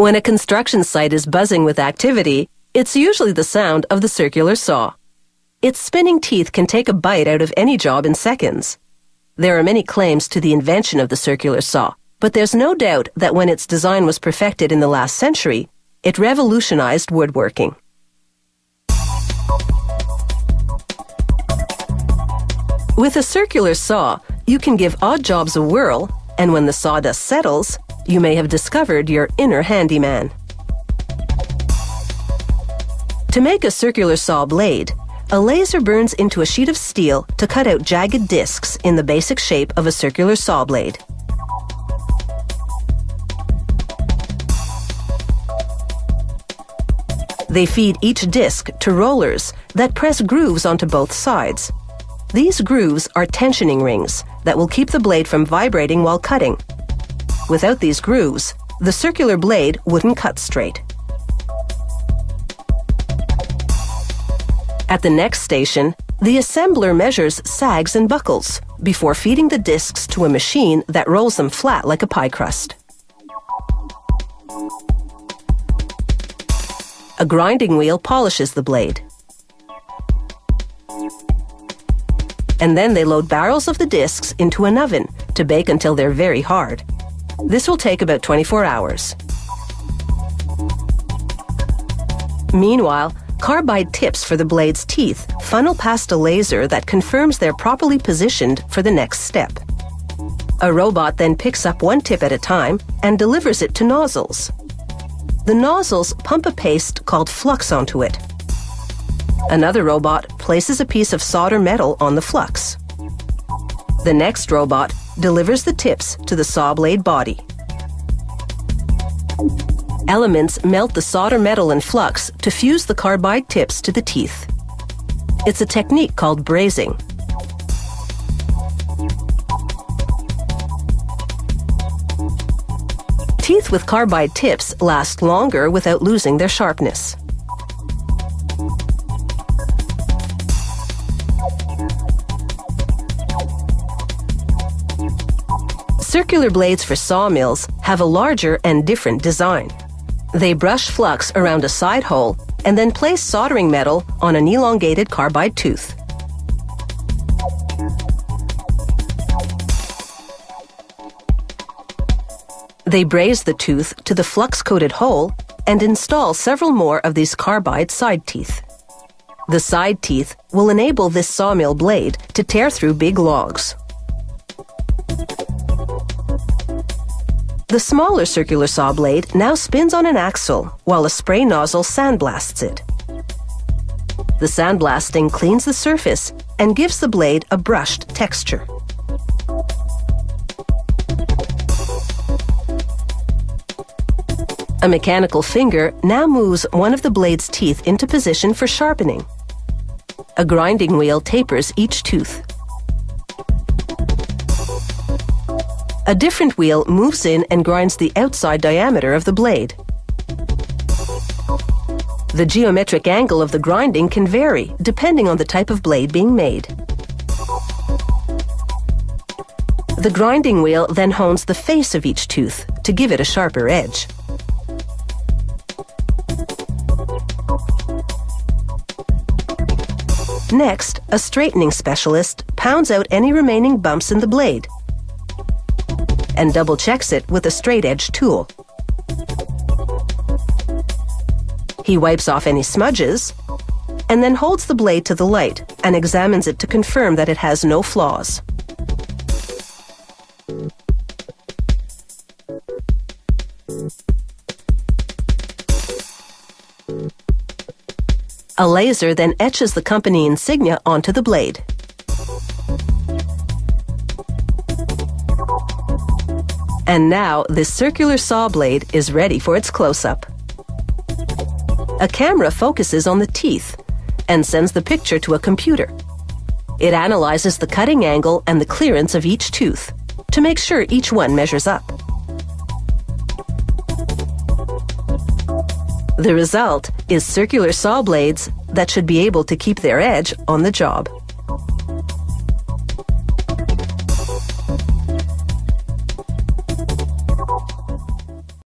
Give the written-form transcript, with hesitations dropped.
When a construction site is buzzing with activity, it's usually the sound of the circular saw. Its spinning teeth can take a bite out of any job in seconds. There are many claims to the invention of the circular saw, but there's no doubt that when its design was perfected in the last century, it revolutionized woodworking. With a circular saw, you can give odd jobs a whirl, and when the sawdust settles, you may have discovered your inner handyman. To make a circular saw blade, a laser burns into a sheet of steel to cut out jagged discs in the basic shape of a circular saw blade. They feed each disc to rollers that press grooves onto both sides. These grooves are tensioning rings that will keep the blade from vibrating while cutting. Without these grooves, the circular blade wouldn't cut straight. At the next station, the assembler measures sags and buckles before feeding the discs to a machine that rolls them flat like a pie crust. A grinding wheel polishes the blade. And then they load barrels of the discs into an oven to bake until they're very hard. This will take about 24 hours. Meanwhile, carbide tips for the blade's teeth funnel past a laser that confirms they're properly positioned for the next step. A robot then picks up one tip at a time and delivers it to nozzles. The nozzles pump a paste called flux onto it. Another robot places a piece of solder metal on the flux. The next robot delivers the tips to the saw blade body. Elements melt the solder metal and flux to fuse the carbide tips to the teeth. It's a technique called brazing. Teeth with carbide tips last longer without losing their sharpness. Circular blades for sawmills have a larger and different design. They brush flux around a side hole and then place soldering metal on an elongated carbide tooth. They braze the tooth to the flux-coated hole and install several more of these carbide side teeth. The side teeth will enable this sawmill blade to tear through big logs. The smaller circular saw blade now spins on an axle while a spray nozzle sandblasts it. The sandblasting cleans the surface and gives the blade a brushed texture. A mechanical finger now moves one of the blade's teeth into position for sharpening. A grinding wheel tapers each tooth. A different wheel moves in and grinds the outside diameter of the blade. The geometric angle of the grinding can vary depending on the type of blade being made. The grinding wheel then hones the face of each tooth to give it a sharper edge. Next, a straightening specialist pounds out any remaining bumps in the blade and double-checks it with a straight-edge tool. He wipes off any smudges and then holds the blade to the light and examines it to confirm that it has no flaws. A laser then etches the company insignia onto the blade. And now this circular saw blade is ready for its close-up. A camera focuses on the teeth and sends the picture to a computer. It analyzes the cutting angle and the clearance of each tooth to make sure each one measures up. The result is circular saw blades that should be able to keep their edge on the job.